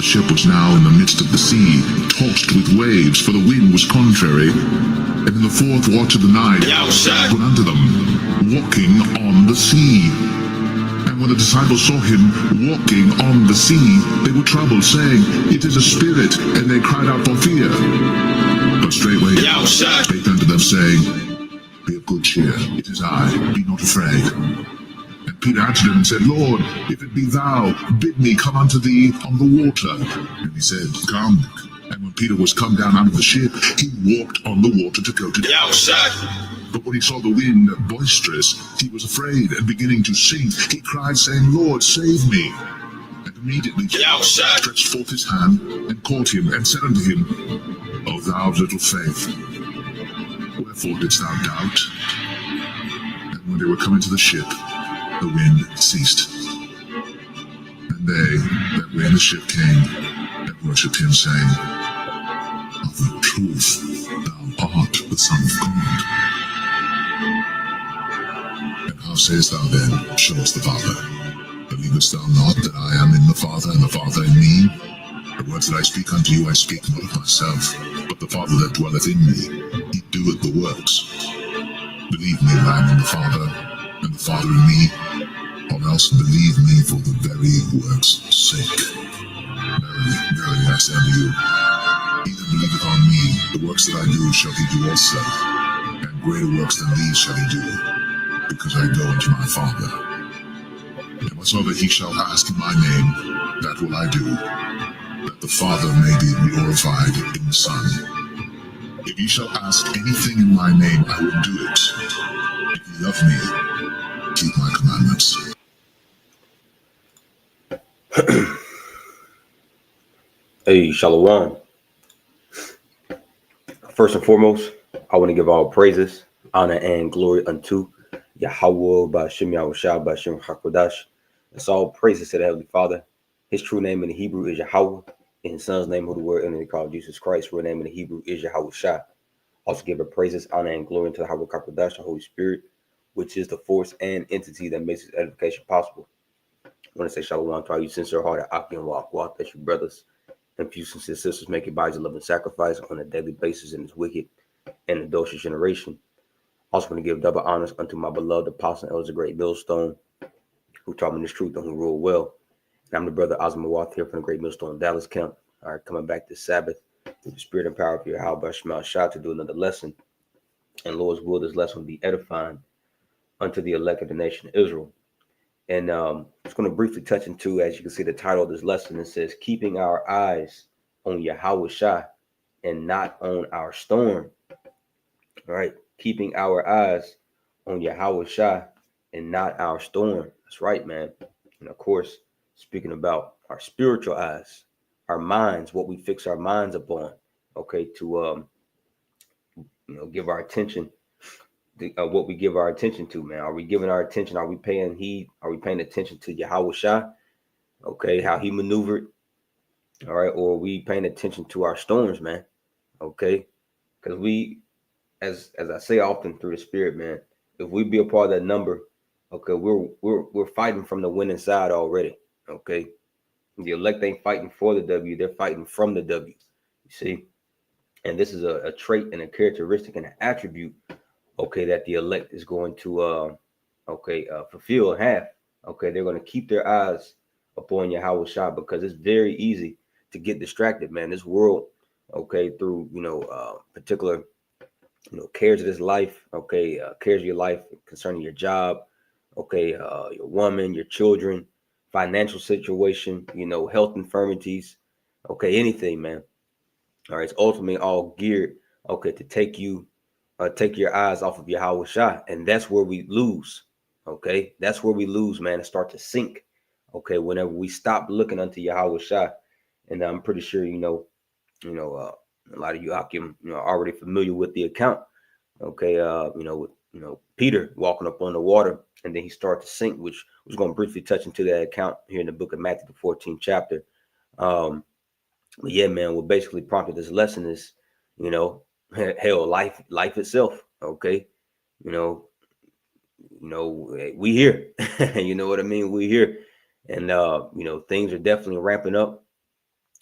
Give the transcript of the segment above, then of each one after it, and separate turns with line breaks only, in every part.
ship was now in the midst of the sea, tossed with waves, for the wind was contrary. And in the fourth watch of the night, went unto them, walking on the sea. And when the disciples saw him walking on the sea, they were troubled, saying, It is a spirit, and they cried out for fear. But straightway spake unto them, saying, Be of good cheer, it is I, be not afraid. And Peter answered him and said, Lord, if it be thou, bid me come unto thee on the water. And he said, Come. And when Peter was come down out of the ship, he walked on the water to go to them. But when he saw the wind boisterous, he was afraid, and beginning to sink, he cried, saying, Lord, save me. And immediately Jesus stretched forth his hand, and caught him, and said unto him, O thou of little faith, wherefore didst thou doubt? And when they were come into the ship, the wind ceased. And they that were in the ship came and worshipped him, saying, Of a truth thou art the Son of God. And how sayest thou then, Show us the Father? Believest thou not that I am in the Father, and the Father in me? The words that I speak unto you, I speak not of myself, but the Father that dwelleth in me, he doeth the works. Believe me that I am in the Father, and the Father in me, or else believe me for the very works' sake. Verily, verily, I say unto you, he that believeth on me, the works that I do shall he do also, and greater works than these shall he do, because I go unto my Father. And whatsoever he shall ask in my name, that will I do, that the Father may be glorified in the Son. If ye shall ask anything in my name, I will do it. If ye love me, keep my commandments.
Hey, Shalom. First and foremost, I want to give all praises, honor, and glory unto Yahawashi, Ba'ashem Yahawashi, Ba'ashem HaKodash. It's all praises to the Heavenly Father. His true name in the Hebrew is Yahawah. In his son's name, who the word and they call Jesus Christ, real name in the Hebrew is Yahawashi. Also give her praises, honor, and glory unto the Yahawah HaKodash, the Holy Spirit, which is the force and entity that makes this edification possible. I want to say Shalom to all you sincere-hearted Aki and Walk, that's your brothers and few sincere sisters making bodies a loving sacrifice on a daily basis in this wicked and adulterous generation. Also want to give double honors unto my beloved apostle and elder Great Millstone, who taught me this truth and who ruled well. And I'm the brother Osmowath here from the Great Millstone Dallas camp. All right, coming back this Sabbath through the spirit and power of your Yahawashi Shema Shah to do another lesson. And Lord's will, this lesson will be edifying unto the elect of the nation of Israel. And I'm just going to briefly touch into, as you can see, the title of this lesson. It says, Keeping Our Eyes on Yahawashi and Not on Our Storm. All right, keeping our eyes on Yahawashi and not our storm. That's right, man. And of course, speaking about our spiritual eyes, our minds, what we fix our minds upon, okay, to give our attention. What we give our attention to, man. Are we giving our attention? Are we paying heed? Are we paying attention to Yahawashi? Okay, how he maneuvered. All right, or are we paying attention to our storms, man? Okay, because we, as I say often through the spirit, man, if we be a part of that number, okay, we're fighting from the winning side already. Okay, the elect ain't fighting for the W, they're fighting from the W. You see, and this is a trait and a characteristic and an attribute, okay, that the elect is going to fulfill and have. Okay, they're going to keep their eyes upon Yahawashi, because it's very easy to get distracted, man. This world, okay, through particular cares of this life, okay, cares of your life concerning your job, okay, your woman, your children, financial situation, health infirmities, okay, anything, man. All right, it's ultimately all geared, okay, to take your eyes off of Yahawashi, and that's where we lose. Okay, that's where we lose, man, and start to sink. Okay, whenever we stop looking unto Yahawashi, and I'm pretty sure a lot of you Akim, are already familiar with the account. Okay, with Peter walking up on the water, and then he started to sink, which was going to briefly touch into that account here in the book of Matthew, the 14th chapter. But yeah, man, what basically prompted this lesson is, hell, life itself. Okay, we here. You know what I mean? We here, and things are definitely ramping up.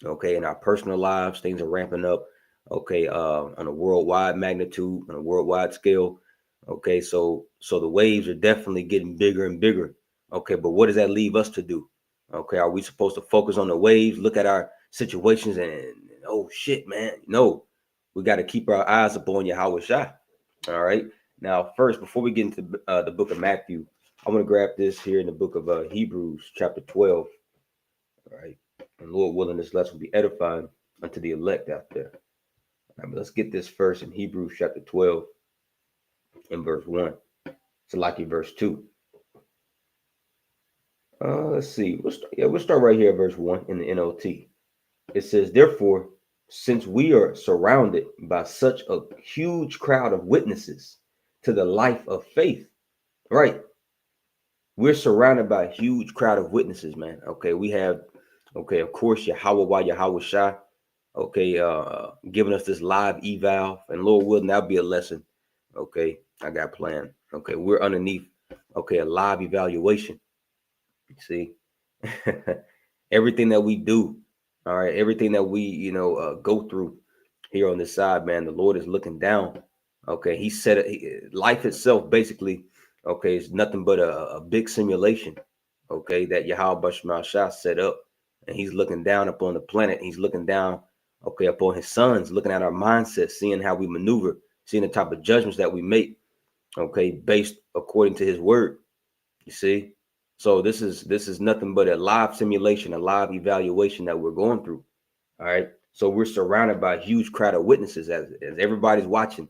Okay, in our personal lives, things are ramping up. Okay, on a worldwide magnitude, on a worldwide scale. Okay, so the waves are definitely getting bigger and bigger. Okay, but what does that leave us to do? Okay, are we supposed to focus on the waves, look at our situations, and oh shit, man? No, we got to keep our eyes upon Yahawashi. All right. Now, first, before we get into the book of Matthew, I want to grab this here in the book of Hebrews, chapter 12. All right. And Lord willing, this lesson will be edifying unto the elect out there. All right, but let's get this first in Hebrews chapter 12 and verse 1. It's like verse 2. Let's see. We'll start right here at verse 1 in the NLT. It says, therefore, since we are surrounded by such a huge crowd of witnesses to the life of faith, right? We're surrounded by a huge crowd of witnesses, man. Okay, we have, okay, of course, YAHAWAH, YAHAWASHI, okay, giving us this live eval, and Lord willing, that'll be a lesson. Okay, I got planned. Okay, we're underneath, okay, a live evaluation. You see, everything that we do, all right, everything that we, go through here on this side, man, the Lord is looking down. Okay, He said it, life itself, basically, okay, is nothing but a big simulation. Okay, that Yahawashi set up, and He's looking down upon the planet. He's looking down, okay, upon His sons, looking at our mindset, seeing how we maneuver, seeing the type of judgments that we make, okay, based according to His word. You see, so this is nothing but a live simulation, a live evaluation that we're going through. All right. So we're surrounded by a huge crowd of witnesses as everybody's watching.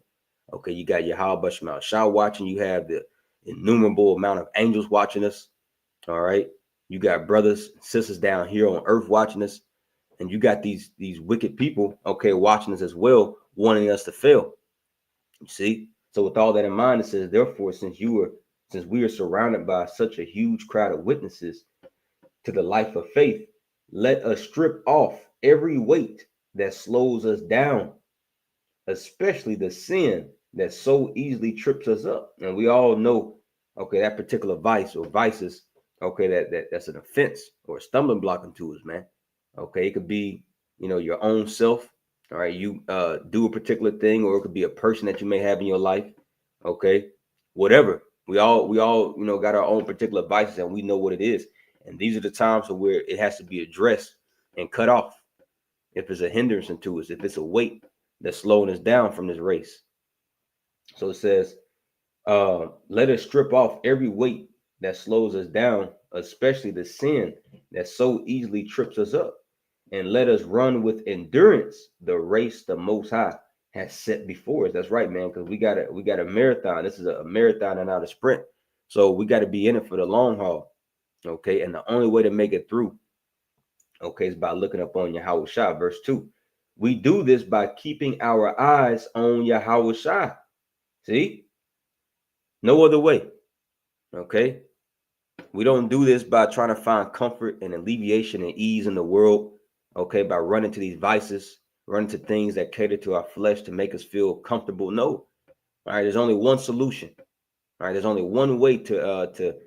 Okay, you got Yahawashi watching. You have the innumerable amount of angels watching us. All right. You got brothers and sisters down here on earth watching us. And you got these wicked people, okay, watching us as well, wanting us to fail. You see? So with all that in mind, it says, therefore, since we are surrounded by such a huge crowd of witnesses to the life of faith, let us strip off every weight that slows us down, especially the sin that so easily trips us up. And we all know, okay, that particular vice or vices, okay, that's an offense or a stumbling block unto us, man. Okay, it could be, your own self. All right, you do a particular thing, or it could be a person that you may have in your life. Okay, whatever. We all, got our own particular vices, and we know what it is. And these are the times where it has to be addressed and cut off. If it's a hindrance to us, if it's a weight that's slowing us down from this race. So it says, let us strip off every weight that slows us down, especially the sin that so easily trips us up, and let us run with endurance the race the Most High has set before us. That's right, man, because we got a marathon. This is a marathon and not a sprint. So we got to be in it for the long haul. Okay, and the only way to make it through, okay, is by looking up on Yahawashi. Verse 2. We do this by keeping our eyes on Yahawashi. See? No other way. Okay? We don't do this by trying to find comfort and alleviation and ease in the world. Okay, by running to these vices, running to things that cater to our flesh to make us feel comfortable. No. All right, there's only one solution. All right, there's only one way to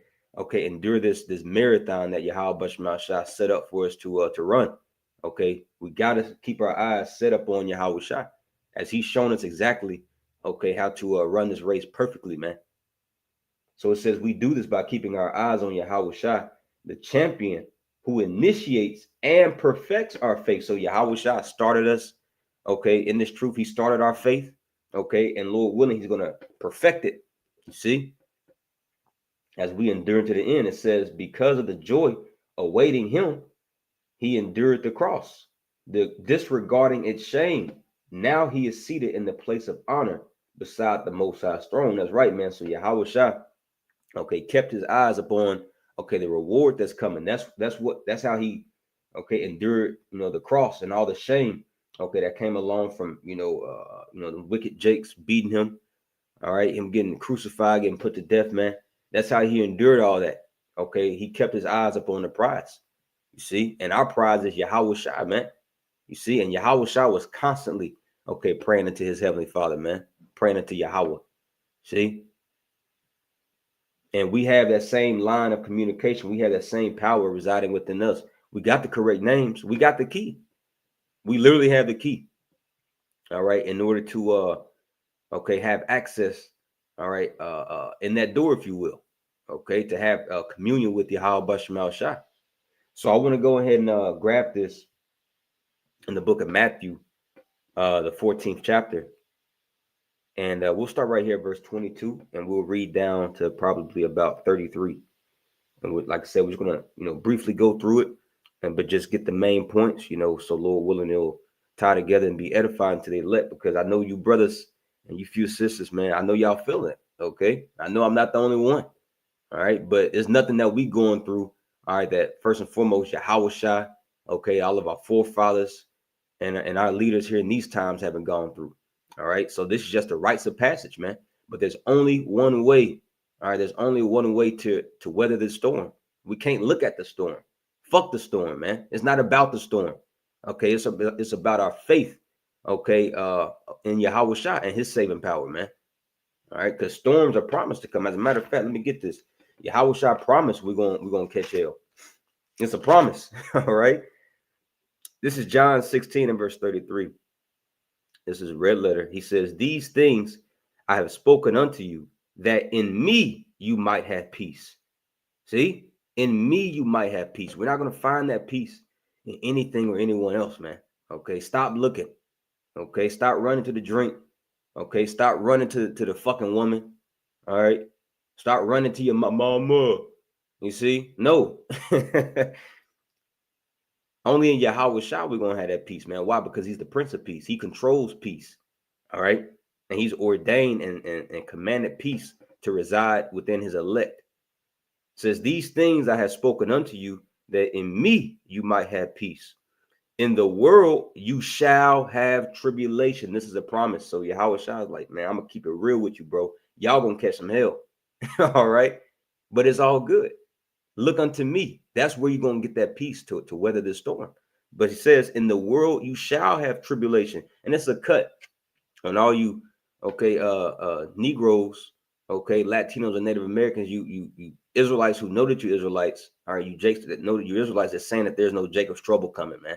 endure this marathon that Yahawashi set up for us to run. Okay, we got to keep our eyes set up on Yahawashi, as He's shown us exactly, okay, how to run this race perfectly, man. So it says we do this by keeping our eyes on Yahawashi, the champion who initiates and perfects our faith. So Yahawashi started us, okay, in this truth. He started our faith, okay, and Lord willing, He's going to perfect it. You see? As we endure to the end, it says, because of the joy awaiting Him, He endured the cross, disregarding its shame. Now He is seated in the place of honor beside the Most High's throne. That's right, man. So Yahawashi, okay, kept His eyes upon, okay, the reward that's coming. That's how He, okay, endured, the cross and all the shame, okay, that came along from, the wicked Jakes beating Him. All right, Him getting crucified, getting put to death, man. That's how He endured all that. Okay, He kept His eyes upon the prize. You see, and our prize is Yahawashi, man. You see, and Yahawashi was constantly, okay, praying unto His Heavenly Father, man, praying unto Yahweh. See, and we have that same line of communication. We have that same power residing within us. We got the correct names. We got the key. We literally have the key. All right, in order to have access, all right, in that door, if you will, okay, to have communion with Yahawashi. So I want to go ahead and grab this in the book of Matthew, the 14th chapter. And we'll start right here, verse 22, and we'll read down to probably about 33. And like I said, we're just gonna, briefly go through it, but just get the main points, so Lord willing, it'll tie together and be edifying to the elect. Because I know you brothers and you few sisters, man, I know y'all feel it. Okay, I know I'm not the only one. All right, but there's nothing that we going through. All right, that first and foremost, Yahawashi, okay, all of our forefathers and our leaders here in these times haven't gone through. All right, so this is just the rites of passage, man. But there's only one way. All right, there's only one way to weather the storm. We can't look at the storm. Fuck the storm, man. It's not about the storm. Okay, it's about our faith. Okay, in Yahawashi and His saving power, man. All right, because storms are promised to come. As a matter of fact, let me get this. Yahawashi promised we're gonna catch hell. It's a promise. All right. This is John 16 and verse 33. This is a red letter. He says, "These things I have spoken unto you, that in me you might have peace." See, in me you might have peace. We're not going to find that peace in anything or anyone else, man. Okay, stop looking. Okay, stop running to the drink. Okay, stop running to the fucking woman. All right, stop running to your mama. You see, no. Only in Yahawashi we're gonna have that peace, man. Why? Because He's the Prince of Peace. He controls peace. All right, and He's ordained and commanded peace to reside within His elect. It says, "These things I have spoken unto you, that in me you might have peace. In the world you shall have tribulation." This is a promise. So Yahawashi is like, man, I'm gonna keep it real with you, bro. Y'all gonna catch some hell. All right, but it's all good. Look unto me. That's where you're going to get that peace to weather this storm. But He says, in the world you shall have tribulation. And it's a cut on all you, okay, Negroes, okay, Latinos and Native Americans, you Israelites who know that you Israelites, all right, you Jakes that know that you Israelites, that's saying that there's no Jacob's trouble coming, man.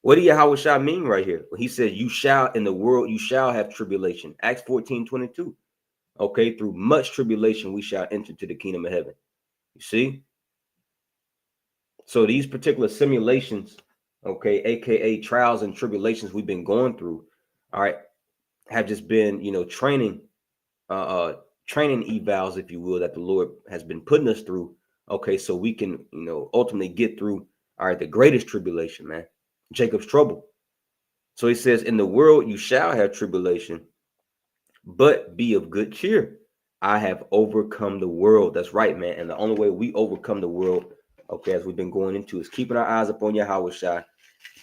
What do Yahawashi mean right here? He says, you shall, in the world you shall have tribulation. Acts 14:22. Okay, through much tribulation we shall enter to the kingdom of heaven. You see? So these particular simulations, okay, aka trials and tribulations we've been going through, all right, have just been, training evals, if you will, that the Lord has been putting us through. Okay, so we can, ultimately get through, all right, the greatest tribulation, man, Jacob's trouble. So He says, in the world you shall have tribulation, but be of good cheer. I have overcome the world. That's right, man. And the only way we overcome the world, okay, as we've been going into, is keeping our eyes upon Yahawashi,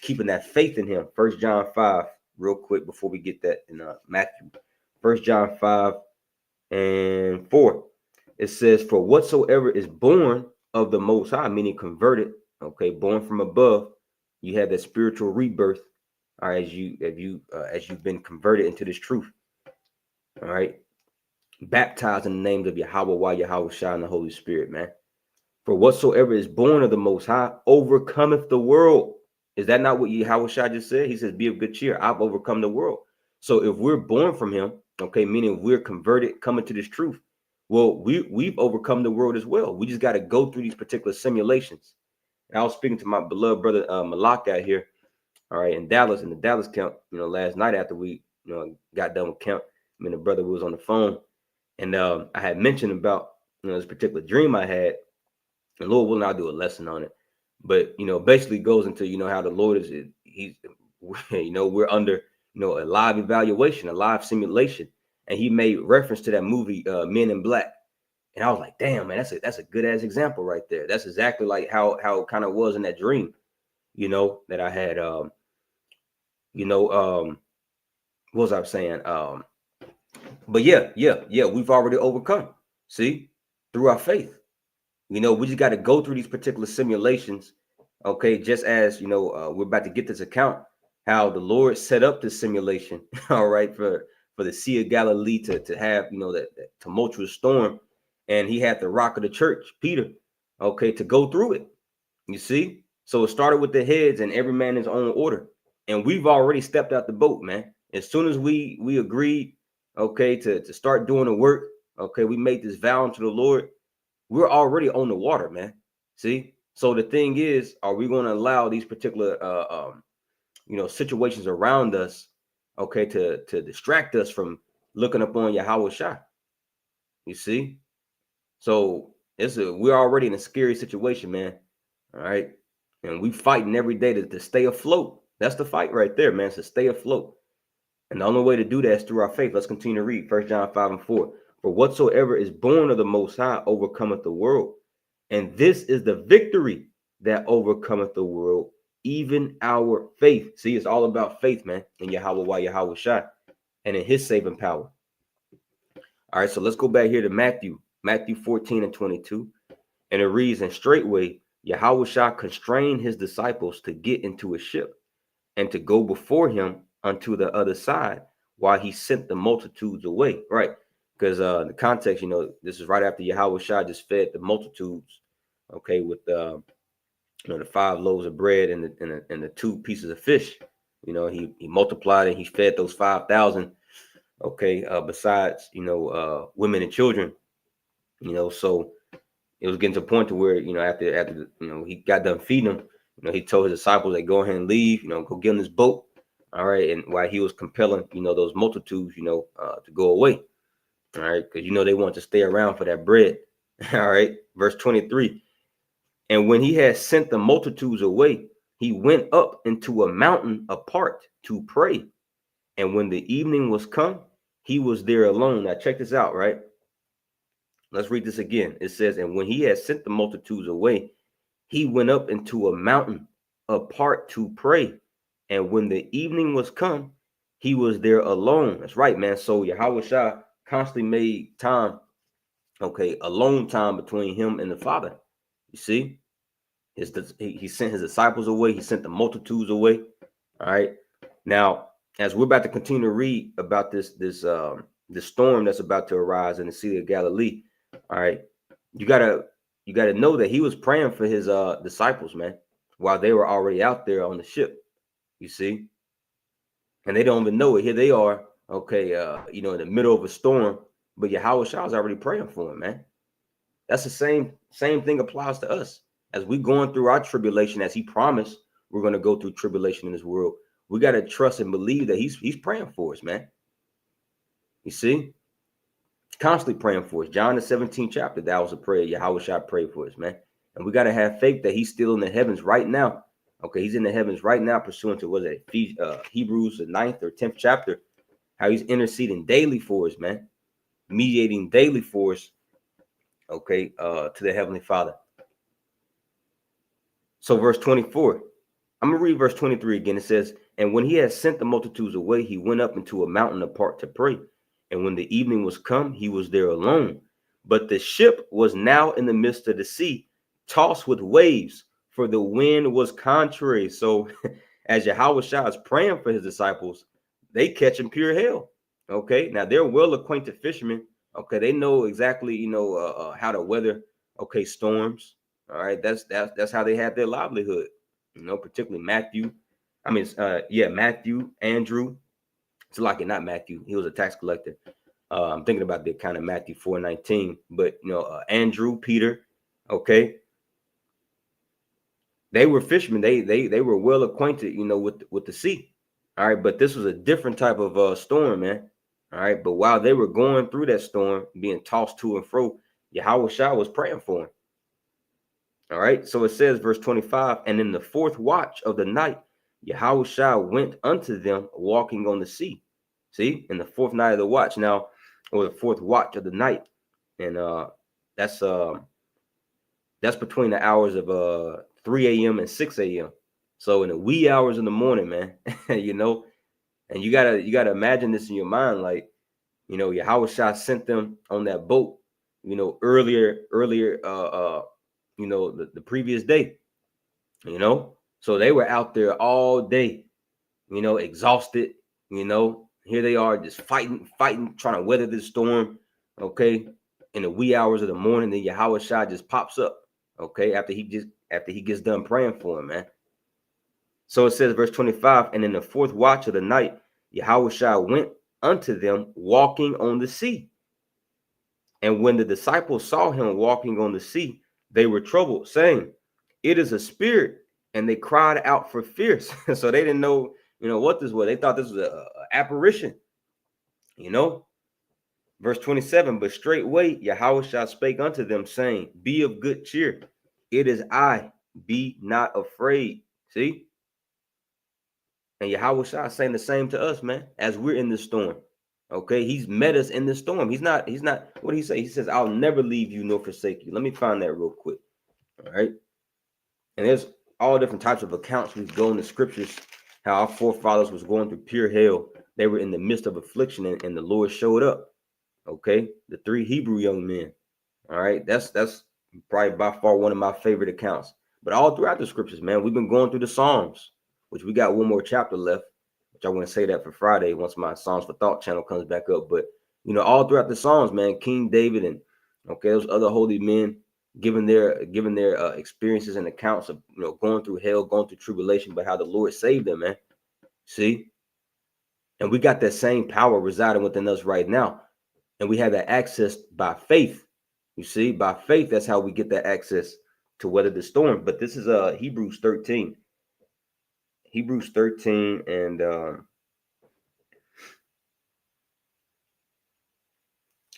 keeping that faith in Him. 1 John 5, real quick, before we get that in Matthew. 1 John 5 and 4. It says, "For whatsoever is born of the Most High," meaning converted, okay, born from above, you have that spiritual rebirth, all right, as you've been converted into this truth. All right, baptized in the names of YAHAWAH, Yahawashi, and the Holy Spirit, man. "For whatsoever is born of the Most High overcometh the world." Is that not what Yahawashi just said? He says, "Be of good cheer. I've overcome the world." So if we're born from Him, okay, meaning we're converted, coming to this truth, well, we've overcome the world as well. We just got to go through these particular simulations. And I was speaking to my beloved brother Malak out here, all right, in Dallas, in the Dallas camp, last night after we, got done with camp. I mean, the brother was on the phone, and I had mentioned about, this particular dream I had, and Lord willing, I'll do a lesson on it. But, basically goes into, how the Lord He's, we're under, a live evaluation, a live simulation. And He made reference to that movie, Men in Black. And I was like, damn, man, that's a good ass example right there. That's exactly like how it kind of was in that dream, that I had, what was I saying? But yeah, we've already overcome. See, through our faith. We just got to go through these particular simulations. Okay, just as we're about to get this account, how the Lord set up this simulation, all right, for the Sea of Galilee to have that tumultuous storm, and He had the rock of the church, Peter, okay, to go through it. You see, so it started with the heads and every man his own order. And we've already stepped out the boat, man. As soon as we agreed, okay, to start doing the work, okay, we made this vow unto the Lord. We're already on the water, man. See? So the thing is, are we going to allow these particular situations around us, okay, to distract us from looking upon Yahawashi? You see? So we're already in a scary situation, man. All right. And we fighting every day to stay afloat. That's the fight right there, man. To stay afloat. And the only way to do that is through our faith. Let's continue to read 1 John 5:4. For whatsoever is born of the Most High overcometh the world. And this is the victory that overcometh the world, even our faith. See, it's all about faith, man, in Yahawah, Yahawashi, and in his saving power. All right, so let's go back here to Matthew 14:22. And it reads, and straightway Yahawashi constrained his disciples to get into a ship and to go before him unto the other side while he sent the multitudes away. Right. Because the context, this is right after Yahawashi just fed the multitudes, okay, with the 5 loaves of bread and the 2 pieces of fish. He multiplied and he fed those 5,000, okay, besides, women and children, so it was getting to a point to where, after he got done feeding them, he told his disciples, they go ahead and leave, go get in this boat. All right. And while he was compelling, those multitudes, to go away. All right. Because, they want to stay around for that bread. All right. Verse 23. And when he had sent the multitudes away, he went up into a mountain apart to pray. And when the evening was come, he was there alone. Now check this out, right? Let's read this again. It says, and when he had sent the multitudes away, he went up into a mountain apart to pray. And when the evening was come, he was there alone. That's right, man. So Yahawashi constantly made time, okay, alone time between him and the Father. You see, he sent his disciples away. He sent the multitudes away. All right. Now, as we're about to continue to read about this storm that's about to arise in the Sea of Galilee, all right, you gotta know that he was praying for his disciples, man, while they were already out there on the ship. You see, and they don't even know it. Here they are, okay, in the middle of a storm, but Yahawashi was already praying for him, man. That's the same thing applies to us as we going through our tribulation, as he promised we're going to go through tribulation in this world. We got to trust and believe that he's praying for us, man. You see, constantly praying for us. John the 17th chapter, that was a prayer Yahawashi prayed for us, man. And we got to have faith that he's still in the heavens right now. Okay, he's in the heavens right now, pursuant to Hebrews the 9th or 10th chapter, how he's interceding daily for us, man, mediating daily for us, okay, to the Heavenly Father. So verse 24, I'm gonna read verse 23 again. It says, and when he had sent the multitudes away, he went up into a mountain apart to pray. And when the evening was come, he was there alone. But the ship was now in the midst of the sea, tossed with waves, for the wind was contrary. So as Yahawashi is praying for his disciples, they catch him pure hell. Okay, now they're well-acquainted fishermen. Okay, they know exactly, how to weather, okay, storms. All right, that's how they had their livelihood. Particularly Matthew. Matthew, Andrew. It's like it, not Matthew. He was a tax collector. I'm thinking about the kind of Matthew 4:19, but Andrew, Peter, okay. They were fishermen. They were well acquainted, with the sea. All right, but this was a different type of storm, man. All right, but while they were going through that storm, being tossed to and fro, Yahawashi was praying for him. All right, so it says, verse 25, and in the 4th watch of the night, Yahawashi went unto them walking on the sea. See, in the 4th night of the watch now, or the 4th watch of the night, and that's between the hours of 3 a.m. and 6 a.m. So in the wee hours in the morning, man, and you gotta imagine this in your mind, like, Yahawashi sent them on that boat, earlier, the previous day, so they were out there all day, exhausted, here they are just fighting, trying to weather this storm, okay, in the wee hours of the morning. Then Yahawashi just pops up, okay, after he gets done praying for him, man. So it says, verse 25, and in the fourth watch of the night, Yahawashi went unto them walking on the sea. And when the disciples saw him walking on the sea, they were troubled, saying, it is a spirit. And they cried out for fear. So they didn't know, what this was. They thought this was an apparition, Verse 27, but straightway Yahawashi spake unto them, saying, be of good cheer. It is I, be not afraid. See? And Yahawashi saying the same to us, man, as we're in the storm. Okay, he's met us in the storm. He's not, what did he say? He says, I'll never leave you nor forsake you. Let me find that real quick. All right. And there's all different types of accounts we go in the scriptures, how our forefathers was going through pure hell. They were in the midst of affliction, and the Lord showed up. Okay, the 3 Hebrew young men. All right, that's probably by far one of my favorite accounts. But all throughout the scriptures, man, we've been going through the Psalms, which we got one more chapter left, which I want to say that for Friday once my Psalms for Thought channel comes back up. But all throughout the Psalms, man, King David and those other holy men giving their experiences and accounts of going through hell, going through tribulation, but how the Lord saved them, man. See, and we got that same power residing within us right now. And we have that access by faith. You see, by faith, that's how we get that access to weather the storm. But this is Hebrews 13. Hebrews 13, and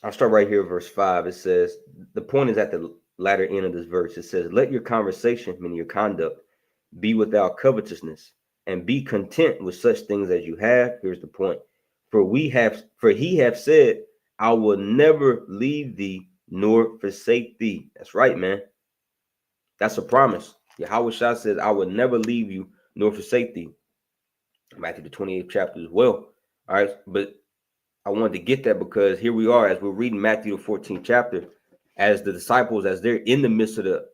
I'll start right here, verse 5. It says, the point is at the latter end of this verse. It says, let your conversation, meaning your conduct, be without covetousness, and be content with such things as you have. Here's the point. For he have said, I will never leave thee nor forsake thee. That's right, man. That's a promise. Yahawashi says, I will never leave you nor forsake thee. Matthew the 28th chapter as well. All right. But I wanted to get that because here we are as we're reading Matthew the 14th chapter, as the disciples, as they're in the midst of that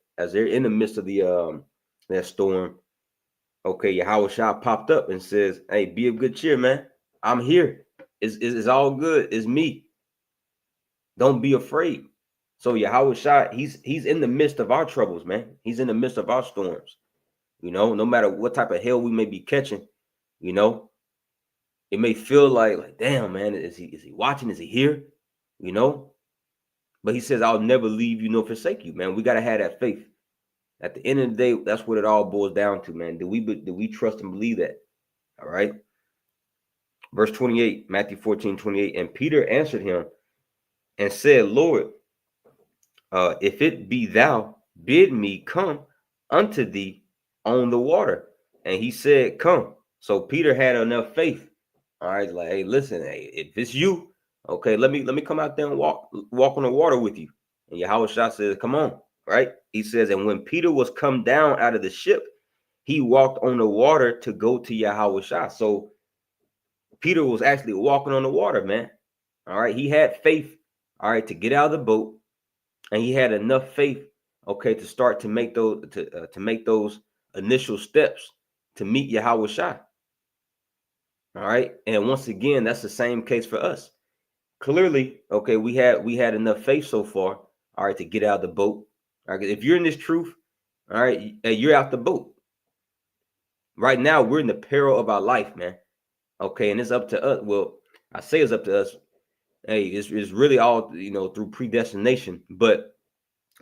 storm. Okay, Yahawashi popped up and says, hey, be of good cheer, man. I'm here. It's all good. It's me. Don't be afraid. So Yahawashi, he's in the midst of our troubles, man. He's in the midst of our storms. No matter what type of hell we may be catching, it may feel like damn, man, is he watching? Is he here? But he says, I'll never leave you nor forsake you, man. We got to have that faith. At the end of the day, that's what it all boils down to, man. Do we trust and believe that? All right. Verse 28, Matthew 14:28. And Peter answered him and said, Lord, if it be thou, bid me come unto thee on the water. And he said, come. So Peter had enough faith. All right, like, hey, listen, hey, if it's you, okay, let me come out there and walk on the water with you. And Yahawashi says, come on. Right? He says, and when Peter was come down out of the ship, he walked on the water to go to Yahawashi. So Peter was actually walking on the water, man. All right, he had faith, all right, to get out of the boat, and he had enough faith, okay, to start to make those initial steps to meet Yahawashi. All right, and once again, that's the same case for us. Clearly, okay, we had enough faith so far, all right, to get out of the boat. All right, if you're in this truth, all right, you're out the boat. Right now, we're in the peril of our life, man. Okay, and it's up to us. Well, I say it's up to us. Hey, it's really all through predestination, but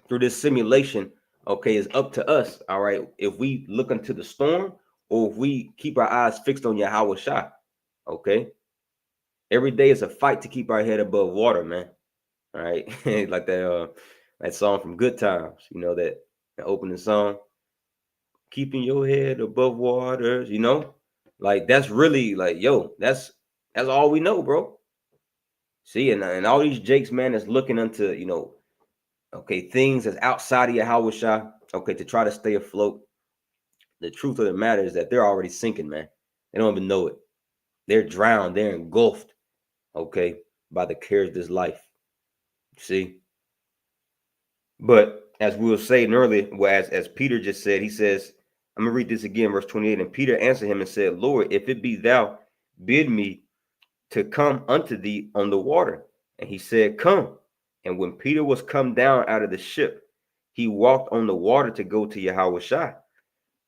through this simulation, okay, it's up to us. All right, if we look into the storm or if we keep our eyes fixed on Yahawashi. Okay, every day is a fight to keep our head above water, man. All right, like that song from Good Times, that opening song, keeping your head above waters. Like that's really like, yo, that's all we know, bro. See, and all these jakes, man, that's looking into okay, things that's outside of Yahawashi, okay, to try to stay afloat. The truth of the matter is that they're already sinking, man. They don't even know it. They're drowned. They're engulfed, okay, by the cares of this life. See? But as we were saying earlier, well, as Peter just said, he says, I'm going to read this again, verse 28. And Peter answered him and said, Lord, if it be thou, bid me to come unto thee on the water. And he said, come. And when Peter was come down out of the ship, he walked on the water to go to Yahawashi.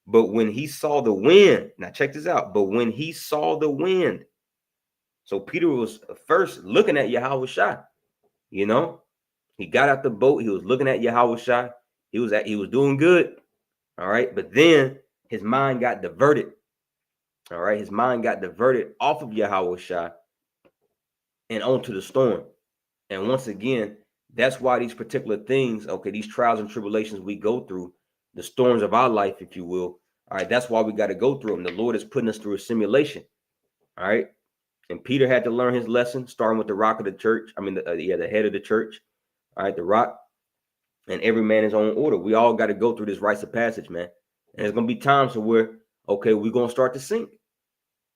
But when he saw the wind, now check this out. But when he saw the wind, so Peter was first looking at Yahawashi, you know, he got out the boat. He was looking at Yahawashi. He was doing good. All right. But then his mind got diverted. All right. His mind got diverted off of Yahawashi and onto the storm. And once again, that's why these particular things, okay, these trials and tribulations we go through, the storms of our life, if you will, all right, that's why we got to go through them. The Lord is putting us through a simulation, all right? And Peter had to learn his lesson, starting with the rock of the church. I mean, the head of the church, all right, the rock, and every man his own order. We all got to go through this rites of passage, man. And there's going to be times where, okay, we're going to start to sink,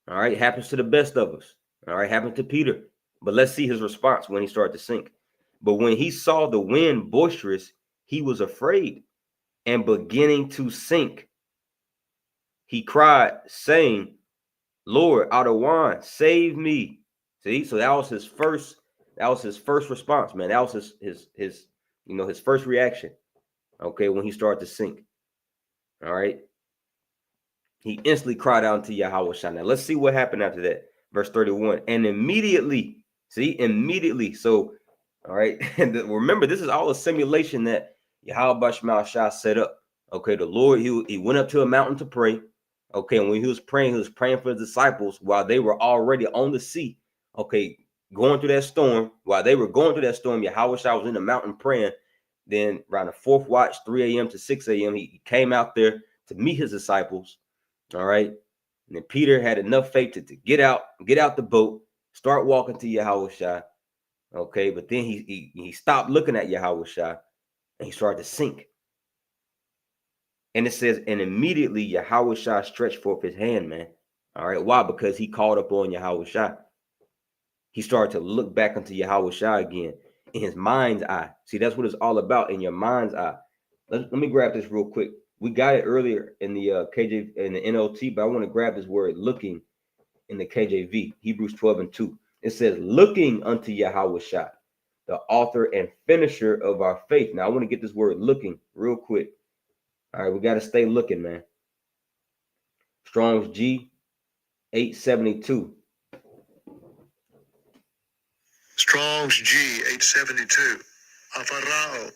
all right? It happens to the best of us, all right? Happened to Peter. But let's see his response when he started to sink. But when he saw the wind boisterous, he was afraid, and beginning to sink, he cried, saying, Lord, Yahawashi, save me. See, so that was his first response, man. That was his first reaction. Okay, when he started to sink. All right. He instantly cried out to Yahawashi. Now let's see what happened after that. Verse 31. And immediately. So, all right. And remember, this is all a simulation that Yahawashi set up. Okay, the Lord, he went up to a mountain to pray. Okay, and when he was praying for his disciples while they were already on the sea. Okay, going through that storm. While they were going through that storm, Yahawashi was in the mountain praying. Then around the fourth watch, 3 a.m. to 6 a.m., he came out there to meet his disciples. All right. And then Peter had enough faith to get out the boat, start walking to Yahawashi. Okay, but then he stopped looking at Yahawashi and he started to sink. And it says, and immediately Yahawashi stretched forth his hand, man. All right, why? Because he called upon Yahawashi. He started to look back into Yahawashi again in his mind's eye. See, that's what it's all about, in your mind's eye. Let me grab this real quick. We got it earlier in the KJ in the NLT, but I want to grab this word looking in the KJV, Hebrews 12:2. It says, looking unto Yahawashi, the author and finisher of our faith. Now, I want to get this word looking real quick. All right, we got to stay looking, man. Strong's G 872.
Strong's G 872. Afarao.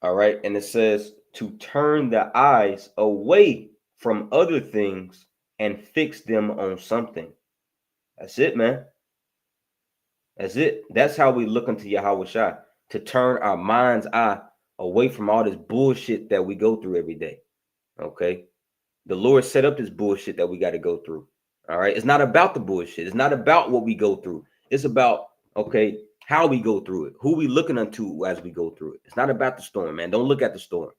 All right, and it says to turn the eyes away from other things and fix them on something. That's it, man. That's it. That's how we look into Yahawashi, to turn our mind's eye away from all this bullshit that we go through every day. Okay, the Lord set up this bullshit that we got to go through. All right, it's not about the bullshit. It's not about what we go through. It's about, okay, how we go through it, who we looking unto as we go through it. It's not about the storm, man. Don't look at the storm.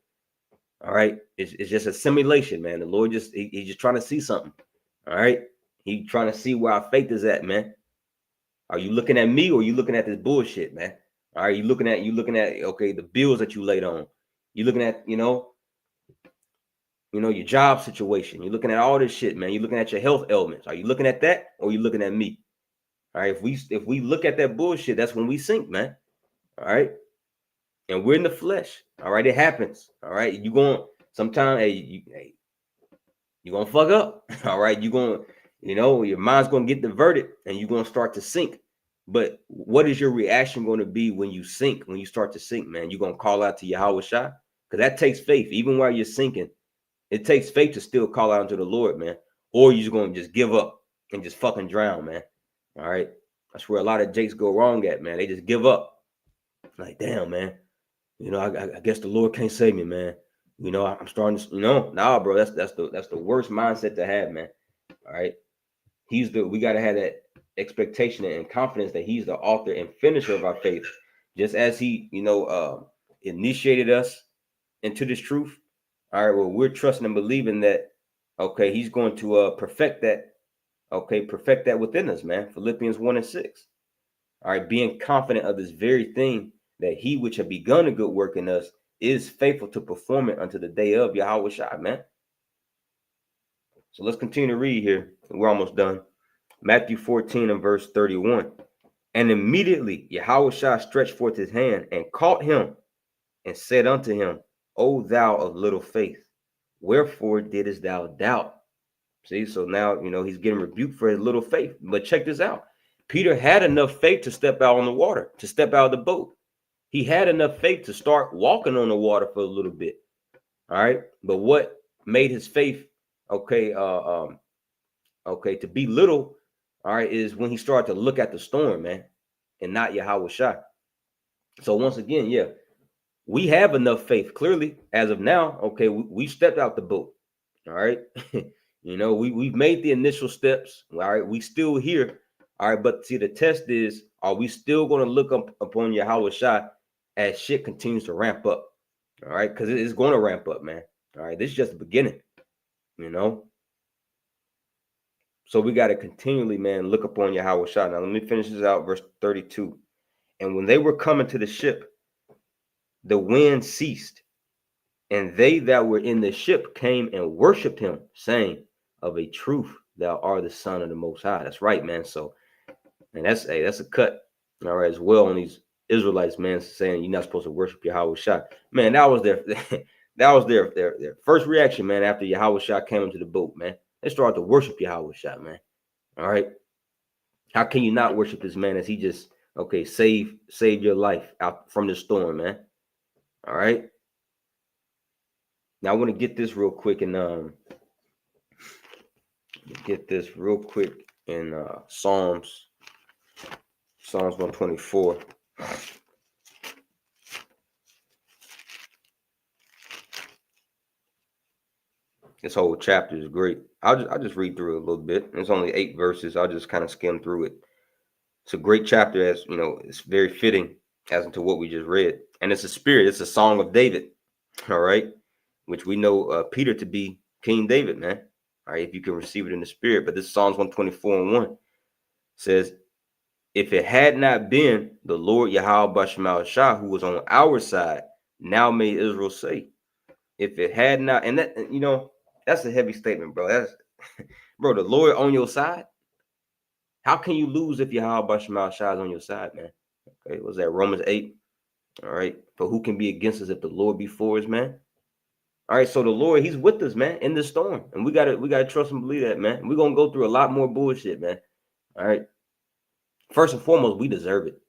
All right, it's just a simulation, man. The Lord he's just trying to see something. All right, he's trying to see where our faith is at, man. Are you looking at me, or are you looking at this bullshit, man? All right, you looking at okay, the bills that you laid on. You looking at your job situation. You're looking at all this shit, man. You're looking at your health ailments. Are you looking at that, or are you looking at me? All right, if we look at that bullshit, that's when we sink, man. All right, and we're in the flesh. All right, it happens. All right, you going sometime. Hey, you gonna fuck up. All right, you gonna, your mind's gonna get diverted, and you're gonna start to sink. But what is your reaction going to be when you sink? When you start to sink, man, you gonna call out to Yahawashi? Because that takes faith. Even while you're sinking, it takes faith to still call out to the Lord, man. Or you're gonna just give up and just fucking drown, man. All right, that's where a lot of jakes go wrong at, man. They just give up. Like, damn, man. I guess the Lord can't save me, man. I'm starting to, nah, bro. That's the worst mindset to have, man. All right, we gotta have that expectation and confidence that he's the author and finisher of our faith, just as he, initiated us into this truth. All right, well, we're trusting and believing that, okay, he's going to perfect that. Okay, perfect that within us, man. Philippians 1:6. All right, being confident of this very thing, that he which have begun a good work in us is faithful to perform it unto the day of Yahawashi, man. So let's continue to read here. We're almost done. Matthew 14 and verse 31. And immediately Yahawashi stretched forth his hand and caught him and said unto him, O thou of little faith, wherefore didst thou doubt? See, so now, he's getting rebuked for his little faith. But check this out. Peter had enough faith to step out on the water, to step out of the boat. He had enough faith to start walking on the water for a little bit. All right. But what made his faith, to be little, all right, is when he started to look at the storm, man, and not Yahawashi. So once again, yeah, we have enough faith, clearly, as of now. Okay, we stepped out the boat. All right. We've made the initial steps. All right, we still here. All right, but see, the test is, are we still going to look upon Yahawashi as shit continues to ramp up? All right, because it is going to ramp up, man. All right, this is just the beginning, So we got to continually, man, look upon Yahawashi. Now, let me finish this out, verse 32. And when they were coming to the ship, the wind ceased, and they that were in the ship came and worshipped him, saying, of a truth, thou art the Son of the Most High. That's right, man. So, and that's a cut, all right, as well on these Israelites, man, saying you're not supposed to worship Yahawashi. Man, that was their their first reaction, man, after Yahawashi came into the boat, man. They started to worship Yahawashi, man. All right. How can you not worship this man as he just save your life out from the storm, man? All right. Now I want to get this real quick and in Psalms 124. This whole chapter is great. I'll just read through it a little bit. It's only 8 verses. I'll just kind of skim through it. It's a great chapter, as it's very fitting as into what we just read. And it's a spirit, it's a song of David, all right, which we know Peter to be King David, man. All right, if you can receive it in the spirit. But this Psalms 124:1 says, if it had not been the Lord Yahawashi who was on our side, now may Israel say. If it had not, and that, that's a heavy statement, bro. That's bro, the Lord on your side. How can you lose if Yahawashi is on your side, man? Okay, was that Romans 8? All right. For who can be against us if the Lord be for us, man? All right, so the Lord, he's with us, man, in the storm. And we gotta trust and believe that, man. We're gonna go through a lot more bullshit, man. All right. First and foremost, we deserve it.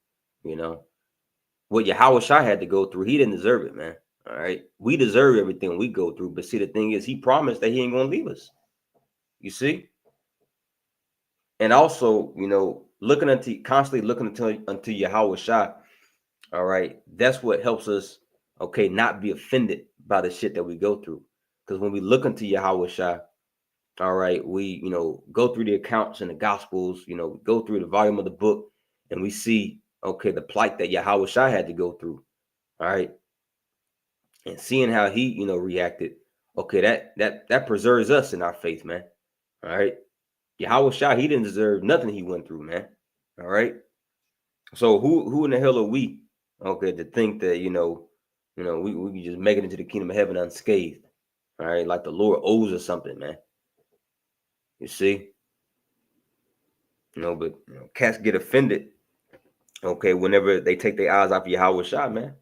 What Yahawashi had to go through, he didn't deserve it, man. All right. We deserve everything we go through. But see, the thing is, he promised that he ain't gonna leave us. You see? And also, constantly looking unto Yahawashi. All right. That's what helps us, not be offended by the shit that we go through. Because when we look unto Yahawashi, all right, we, go through the accounts and the gospels, go through the volume of the book, and we see, the plight that Yahawashi had to go through. All right. And seeing how he, reacted, that preserves us in our faith, man. All right. Yahawashi, he didn't deserve nothing he went through, man. All right. So who in the hell are we, to think that, we can just make it into the kingdom of heaven unscathed. All right. Like the Lord owes us something, man. You see? But cats get offended, whenever they take their eyes off Yahawashi, man.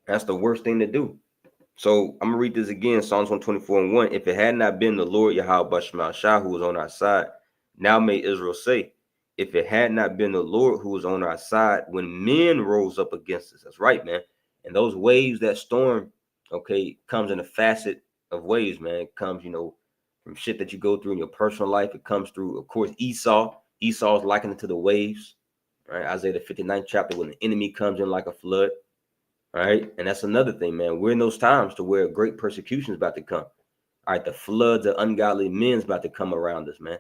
That's the worst thing to do. So I'm gonna read this again, Psalms 124:1. If it had not been the Lord Yahawashi who was on our side, now may Israel say, if it had not been the Lord who was on our side when men rose up against us. That's right, man. And those waves, that storm, comes in a facet of ways, man. It comes, from shit that you go through in your personal life. It comes through, of course, Esau. Esau is likened to the waves, right? Isaiah the 59th chapter, when the enemy comes in like a flood. All right. And that's another thing, man. We're in those times to where great persecution is about to come. All right. The floods of ungodly men is about to come around us, man.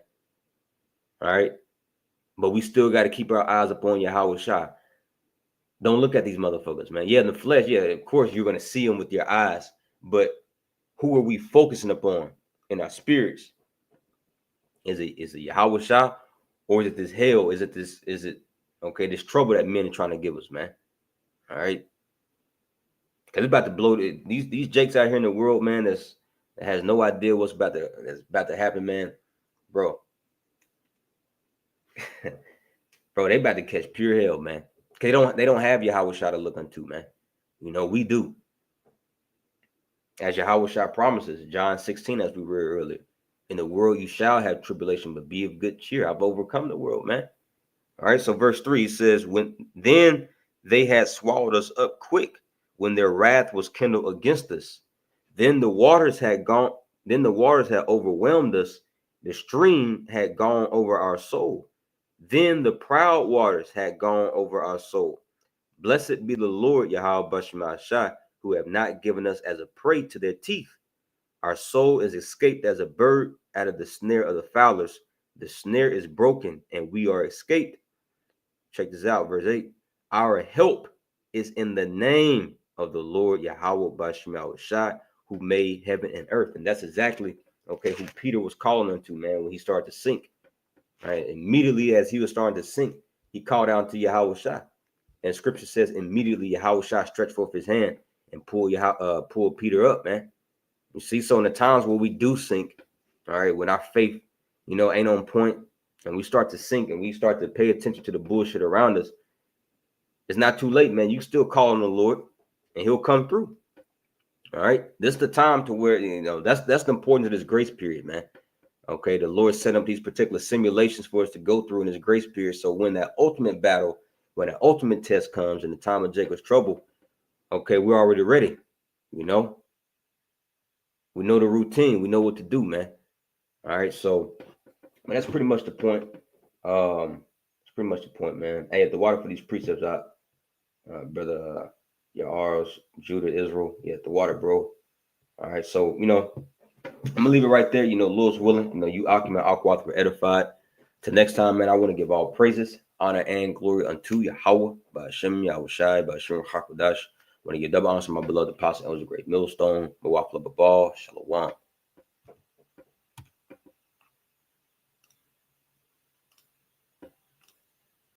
All right. But we still got to keep our eyes upon Yahawashi. Don't look at these motherfuckers, man. Yeah, in the flesh, yeah, of course you're going to see them with your eyes. But who are we focusing upon in our spirits? Is it Yahawashi, or is it this hell? Is it this trouble that men are trying to give us, man? All right. Because it's about to blow these jakes out here in the world, man, that has no idea that's about to happen, man. Bro. Bro, they about to catch pure hell, man. They don't have Yahawashi to look unto, man. We do. As Yahawashi promises, John 16, as we read earlier, in the world you shall have tribulation, but be of good cheer. I've overcome the world, man. All right, so verse 3 says, when then they had swallowed us up quick, when their wrath was kindled against us. Then the waters had overwhelmed us, the stream had gone over our soul. Then the proud waters had gone over our soul. Blessed be the Lord Yahawashi, who have not given us as a prey to their teeth. Our soul is escaped as a bird out of the snare of the fowlers. The snare is broken, and we are escaped. Check this out, verse 8. Our help is in the name of the Lord Yahawashi, who made heaven and earth. And that's exactly, okay, who Peter was calling unto, man, when he started to sink. Right? Immediately as he was starting to sink, he called out to Yahawashi. And scripture says immediately Yahawashi stretched forth his hand and pulled Peter up, man. You see, so in the times where we do sink, all right, when our faith, ain't on point, and we start to sink and we start to pay attention to the bullshit around us, it's not too late, man. You still call on the Lord and he'll come through. All right. This is the time to where, that's the importance of this grace period, man. Okay. The Lord set up these particular simulations for us to go through in this grace period. So when that ultimate battle, when that ultimate test comes in the time of Jacob's trouble, okay, we're already ready. We know the routine. We know what to do, man. All right. So that's pretty much the point. It's pretty much the point, man. Hey, at the water for these precepts out, brother Yahawashi, Judah, Israel. Yeah, at the water, bro. All right. So, I'm gonna leave it right there. Lord's willing. You Akuman Akwath were edified. Till next time, man, I want to give all praises, honor, and glory unto Yahawah, by Hashem Yahawashi, by Hashem Hakodash. I want to give double honor to my beloved apostle, Elder Great Millstone, Mawafla Babal, Shalom.